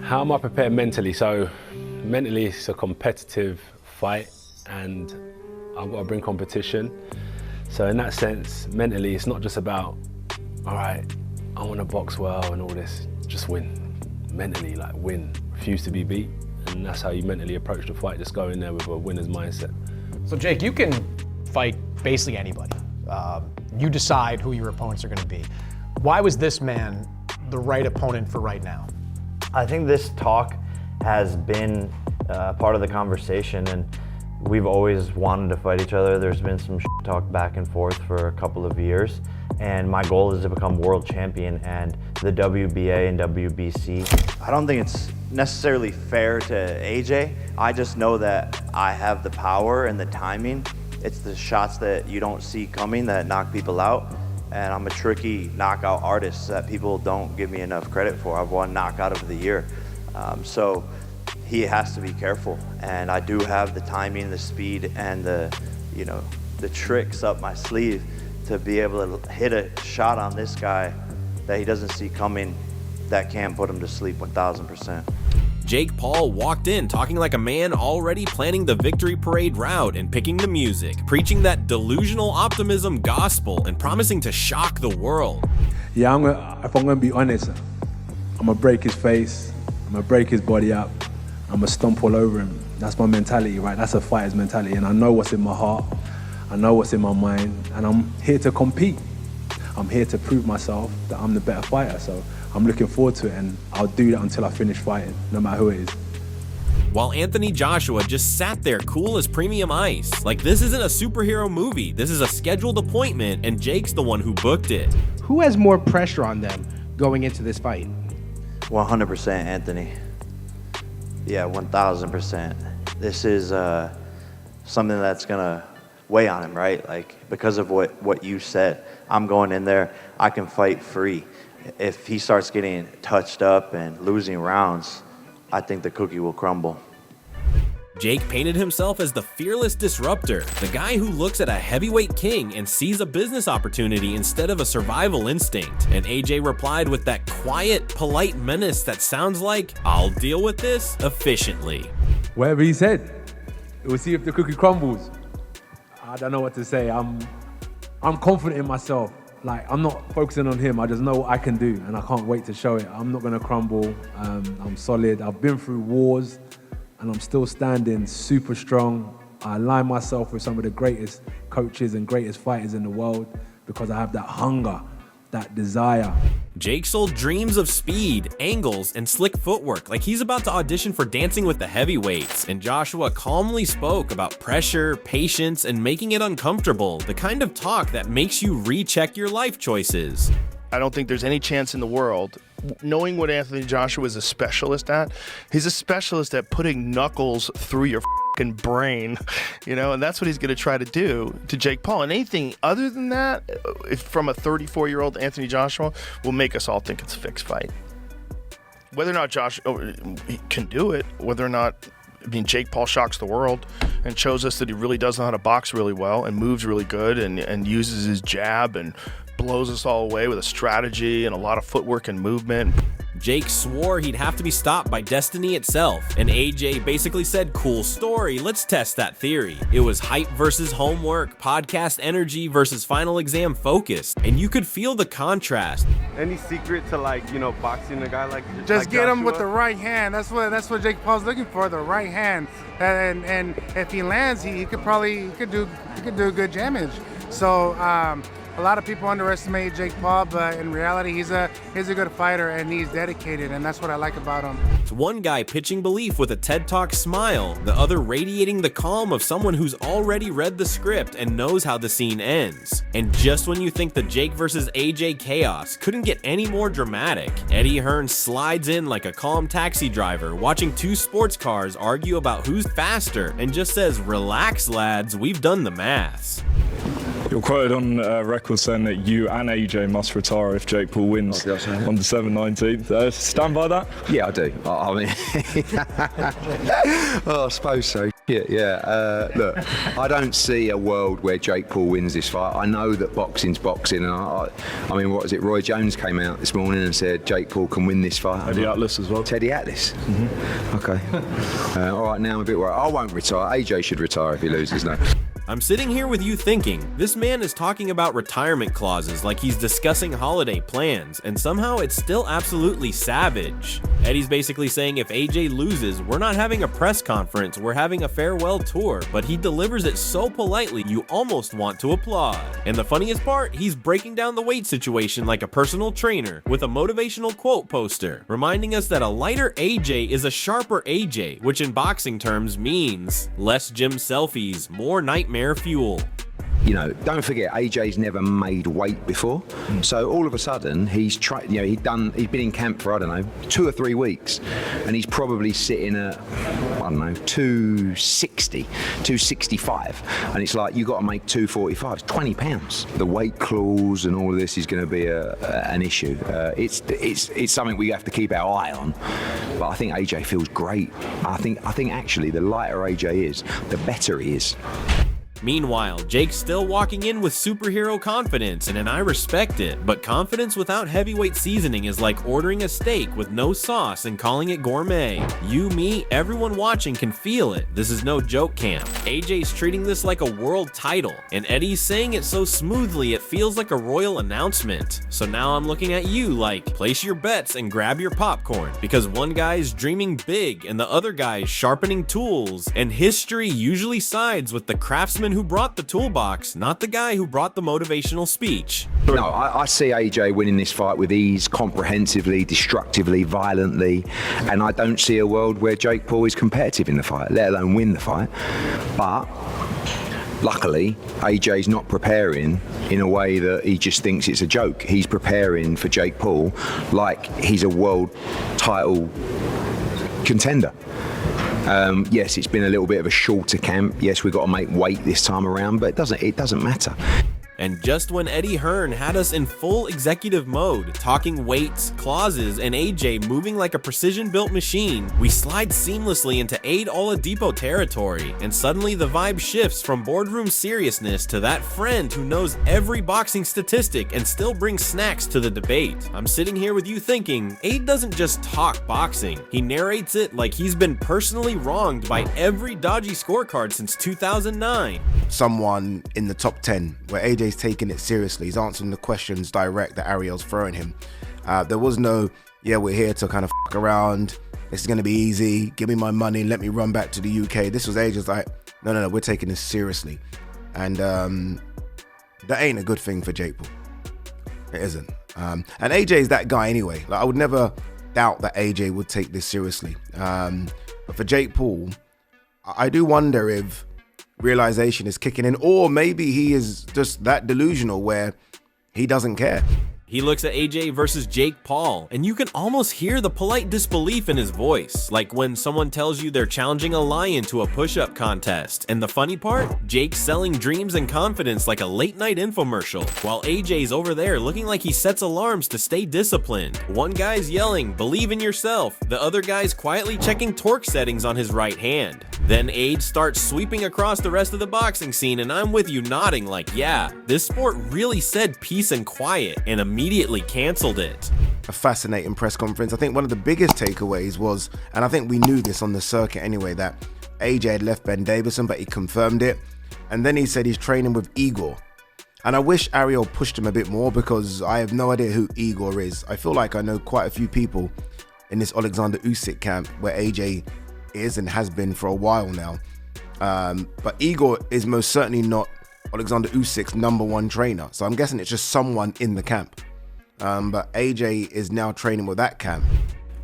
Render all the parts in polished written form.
How am I prepared mentally? So mentally it's a competitive fight and I've got to bring competition. So in that sense, mentally it's not just about, all right, I want to box well and all this, just win. Mentally, like win, refuse to be beat. And that's how you mentally approach the fight, just go in there with a winner's mindset. So Jake, you can fight basically anybody. You decide who your opponents are going to be. Why was this man the right opponent for right now? I think this talk has been part of the conversation, and we've always wanted to fight each other. There's been some talk back and forth for a couple of years, and my goal is to become world champion and the WBA and WBC. I don't think it's necessarily fair to AJ. I just know that I have the power and the timing. It's the shots that you don't see coming that knock people out. And I'm a tricky knockout artist that people don't give me enough credit for. I've won knockout of the year. So he has to be careful. And I do have the timing, the speed, and the tricks up my sleeve to be able to hit a shot on this guy that he doesn't see coming that can put him to sleep 1,000%. Jake Paul walked in talking like a man already planning the victory parade route and picking the music, preaching that delusional optimism gospel and promising to shock the world. Yeah, if I'm gonna be honest, I'm gonna break his face, I'm gonna break his body up, I'm gonna stomp all over him. That's my mentality, right? That's a fighter's mentality, and I know what's in my heart, I know what's in my mind, and I'm here to compete. I'm here to prove myself that I'm the better fighter, so I'm looking forward to it, and I'll do that until I finish fighting, no matter who it is. While Anthony Joshua just sat there cool as premium ice. Like, this isn't a superhero movie, this is a scheduled appointment, and Jake's the one who booked it. Who has more pressure on them going into this fight? 100% Anthony. Yeah, 1,000%. This is something that's gonna weigh on him, right? Like, because of what you said, I'm going in there, I can fight free. If he starts getting touched up and losing rounds, I think the cookie will crumble. Jake painted himself as the fearless disruptor, the guy who looks at a heavyweight king and sees a business opportunity instead of a survival instinct. And AJ replied with that quiet, polite menace that sounds like, I'll deal with this efficiently. Whatever he said, we'll see if the cookie crumbles. I don't know what to say. I'm confident in myself. Like, I'm not focusing on him, I just know what I can do, and I can't wait to show it. I'm not gonna crumble, I'm solid. I've been through wars, and I'm still standing super strong. I align myself with some of the greatest coaches and greatest fighters in the world because I have that hunger, that desire. Jake sold dreams of speed, angles, and slick footwork like he's about to audition for Dancing with the Heavyweights, and Joshua calmly spoke about pressure, patience, and making it uncomfortable, the kind of talk that makes you recheck your life choices. I don't think there's any chance in the world, knowing what Anthony Joshua is a specialist at, he's a specialist at putting knuckles through your fucking brain, and that's what he's going to try to do to Jake Paul. And anything other than that, from a 34-year-old Anthony Joshua, will make us all think it's a fixed fight. Whether or not Joshua can do it, whether or not, Jake Paul shocks the world and shows us that he really does know how to box really well and moves really good and uses his jab and blows us all away with a strategy and a lot of footwork and movement. Jake swore he'd have to be stopped by destiny itself, and AJ basically said, cool story, let's test that theory. It was hype versus homework, podcast energy versus final exam focus, and you could feel the contrast. Any secret to boxing a guy like just get him with the right hand. That's what Jake Paul's looking for, the right hand. And if he lands, he could do good damage. So a lot of people underestimate Jake Paul, but in reality, he's a good fighter and he's dedicated, and that's what I like about him. It's one guy pitching belief with a TED Talk smile, the other radiating the calm of someone who's already read the script and knows how the scene ends. And just when you think the Jake versus AJ chaos couldn't get any more dramatic, Eddie Hearn slides in like a calm taxi driver, watching two sports cars argue about who's faster, and just says, relax lads, we've done the maths. It You're quoted on record saying that you and AJ must retire if Jake Paul wins on December 19th. Stand by that? Yeah, I do. I mean, I suppose so. Yeah. Look, I don't see a world where Jake Paul wins this fight. I know that boxing's boxing, and I mean, what is it? Roy Jones came out this morning and said Jake Paul can win this fight. Teddy Atlas as well. Teddy Atlas. Okay. All right, now I'm a bit worried. I won't retire. AJ should retire if he loses now. I'm sitting here with you thinking, this man is talking about retirement clauses like he's discussing holiday plans, and somehow it's still absolutely savage. Eddie's basically saying if AJ loses, we're not having a press conference, we're having a farewell tour, but he delivers it so politely you almost want to applaud. And the funniest part, he's breaking down the weight situation like a personal trainer with a motivational quote poster, reminding us that a lighter AJ is a sharper AJ, which in boxing terms means less gym selfies, more nightmare fuel. You know, don't forget, AJ's never made weight before. So all of a sudden, he's tried. You know, he's been in camp for, I don't know, 2 or 3 weeks, and he's probably sitting at, I don't know, 260, 265, and it's like you got to make 245. It's 20 pounds. The weight clause and all of this is going to be an issue. It's something we have to keep our eye on. But I think AJ feels great. I think actually the lighter AJ is, the better he is. Meanwhile, Jake's still walking in with superhero confidence, and I respect it, but confidence without heavyweight seasoning is like ordering a steak with no sauce and calling it gourmet. You, me, everyone watching can feel it. This is no joke camp. AJ's treating this like a world title, and Eddie's saying it so smoothly it feels like a royal announcement. So now I'm looking at you like, place your bets and grab your popcorn, because one guy's dreaming big and the other guy's sharpening tools, and history usually sides with the craftsman who brought the toolbox, not the guy who brought the motivational speech. No, I see AJ winning this fight with ease, comprehensively, destructively, violently, and I don't see a world where Jake Paul is competitive in the fight, let alone win the fight. But luckily, AJ's not preparing in a way that he just thinks it's a joke. He's preparing for Jake Paul like he's a world title contender. Yes, it's been a little bit of a shorter camp. Yes, we've got to make weight this time around, but it doesn't matter. And just when Eddie Hearn had us in full executive mode, talking weights, clauses, and AJ moving like a precision-built machine, we slide seamlessly into Aid Oladipo territory, and suddenly the vibe shifts from boardroom seriousness to that friend who knows every boxing statistic and still brings snacks to the debate. I'm sitting here with you thinking, Aid doesn't just talk boxing, he narrates it like he's been personally wronged by every dodgy scorecard since 2009. Someone in the top 10 where AJ's taking it seriously. He's answering the questions direct that Ariel's throwing him. There was no, yeah, we're here to kind of fuck around. It's going to be easy. Give me my money. Let me run back to the UK. This was AJ's like, no, we're taking this seriously. And that ain't a good thing for Jake Paul. It isn't. And AJ is that guy anyway. Like, I would never doubt that AJ would take this seriously. But for Jake Paul, I do wonder if realization is kicking in, or maybe he is just that delusional where he doesn't care. He looks at AJ versus Jake Paul, and you can almost hear the polite disbelief in his voice, like when someone tells you they're challenging a lion to a push-up contest. And the funny part? Jake's selling dreams and confidence like a late-night infomercial, while AJ's over there looking like he sets alarms to stay disciplined. One guy's yelling, "Believe in yourself," the other guy's quietly checking torque settings on his right hand. Then Aid starts sweeping across the rest of the boxing scene, and I'm with you nodding like, yeah, this sport really said peace and quiet, and immediately canceled it. A fascinating press conference. I think one of the biggest takeaways was, and I think we knew this on the circuit anyway, that AJ had left Ben Davison, but he confirmed it. And then he said he's training with Igor. And I wish Ariel pushed him a bit more, because I have no idea who Igor is. I feel like I know quite a few people in this Alexander Usyk camp where AJ is and has been for a while now. But Igor is most certainly not Alexander Usyk's #1 trainer. So I'm guessing it's just someone in the camp. But AJ is now training with that camp.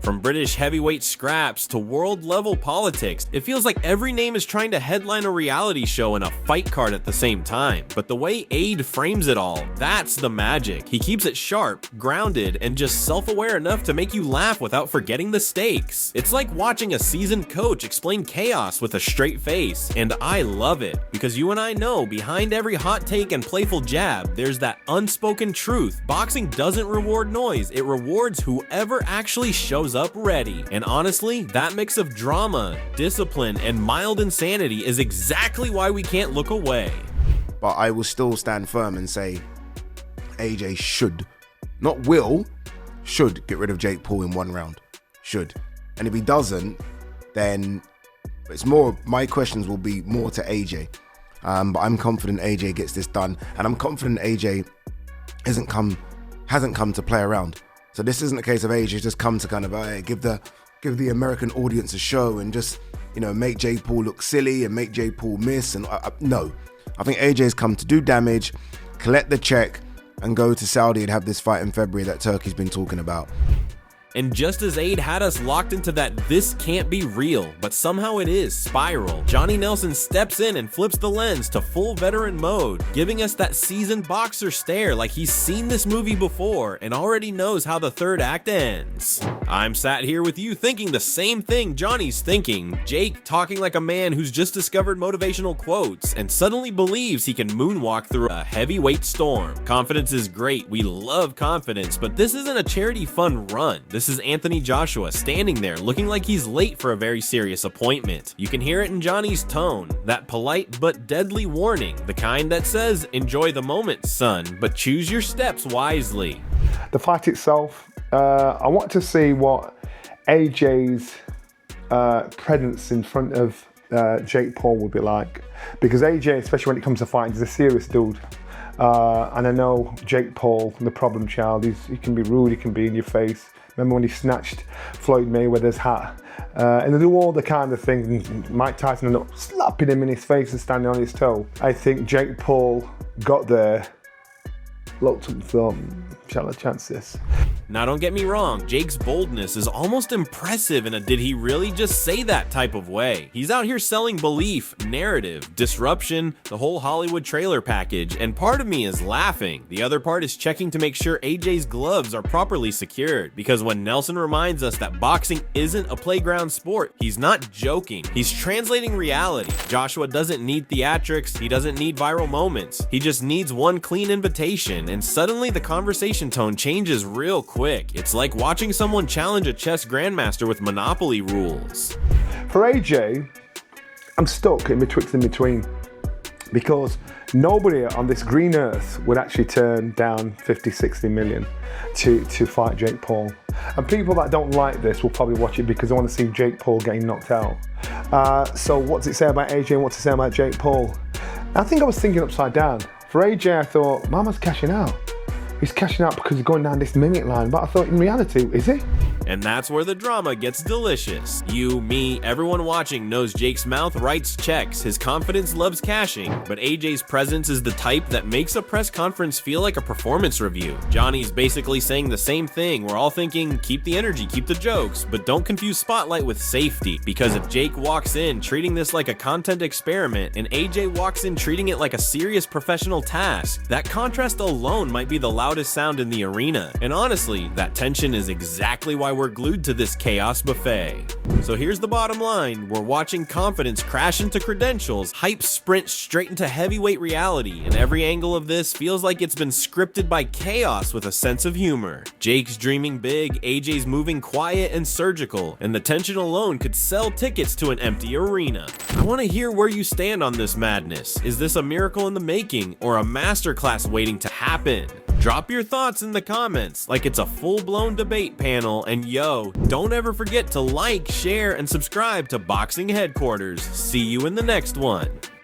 From British heavyweight scraps to world-level politics, it feels like every name is trying to headline a reality show and a fight card at the same time. But the way Ade frames it all, that's the magic. He keeps it sharp, grounded, and just self-aware enough to make you laugh without forgetting the stakes. It's like watching a seasoned coach explain chaos with a straight face, and I love it, because you and I know behind every hot take and playful jab, there's that unspoken truth. Boxing doesn't reward noise, it rewards whoever actually shows up ready. And honestly, that mix of drama, discipline, and mild insanity is exactly why we can't look away. But I will still stand firm and say AJ should, not will, should get rid of Jake Paul in one round. Should. And if he doesn't, then it's more, my questions will be more to AJ. But I'm confident AJ gets this done, and I'm confident AJ hasn't come to play around. So this isn't a case of AJ just come to kind of give the American audience a show and just, you know, make Jake Paul look silly and make Jake Paul miss. And no, I think AJ's come to do damage, collect the check, and go to Saudi and have this fight in February that Turkey's been talking about. And just as Ade had us locked into that this can't be real, but somehow it is spiral, Johnny Nelson steps in and flips the lens to full veteran mode, giving us that seasoned boxer stare like he's seen this movie before and already knows how the third act ends. I'm sat here with you thinking the same thing Johnny's thinking, Jake talking like a man who's just discovered motivational quotes and suddenly believes he can moonwalk through a heavyweight storm. Confidence is great, we love confidence, but this isn't a charity fund run. This is Anthony Joshua standing there looking like he's late for a very serious appointment. You can hear it in Johnny's tone, that polite but deadly warning, the kind that says, enjoy the moment, son, but choose your steps wisely. The fight itself, I want to see what AJ's presence in front of Jake Paul would be like, because AJ, especially when it comes to fighting, is a serious dude. And I know Jake Paul, the problem child, he can be rude, he can be in your face. Remember when he snatched Floyd Mayweather's hat? And they do all the kind of things, and Mike Tyson ended up slapping him in his face and standing on his toe. I think Jake Paul got there, looked up and thought, shall I chance this? Now don't get me wrong, Jake's boldness is almost impressive in a did he really just say that type of way. He's out here selling belief, narrative, disruption, the whole Hollywood trailer package, and part of me is laughing. The other part is checking to make sure AJ's gloves are properly secured, because when Nelson reminds us that boxing isn't a playground sport, he's not joking. He's translating reality. Joshua doesn't need theatrics, he doesn't need viral moments. He just needs one clean invitation, and suddenly the conversation tone changes real quick. It's like watching someone challenge a chess grandmaster with Monopoly rules. For AJ, I'm stuck in between, because nobody on this green earth would actually turn down 50, 60 million to fight Jake Paul. And people that don't like this will probably watch it because they want to see Jake Paul getting knocked out. So what's it say about AJ and what's it say about Jake Paul? I think I was thinking upside down. For AJ, I thought, Mama's cashing out. He's cashing out because he's going down this minute line, but I thought in reality, is he? And that's where the drama gets delicious. You, me, everyone watching knows Jake's mouth writes checks, his confidence loves cashing, but AJ's presence is the type that makes a press conference feel like a performance review. Johnny's basically saying the same thing. We're all thinking, keep the energy, keep the jokes, but don't confuse spotlight with safety, because if Jake walks in treating this like a content experiment and AJ walks in treating it like a serious professional task, that contrast alone might be the loudest sound in the arena. And honestly, that tension is exactly why we're glued to this chaos buffet. So here's the bottom line, we're watching confidence crash into credentials, hype sprint straight into heavyweight reality, and every angle of this feels like it's been scripted by chaos with a sense of humor. Jake's dreaming big, AJ's moving quiet and surgical, and the tension alone could sell tickets to an empty arena. I want to hear where you stand on this madness. Is this a miracle in the making, or a masterclass waiting to happen? Drop your thoughts in the comments like it's a full-blown debate panel, and yo, don't ever forget to like, share, and subscribe to Boxing Headquarters. See you in the next one.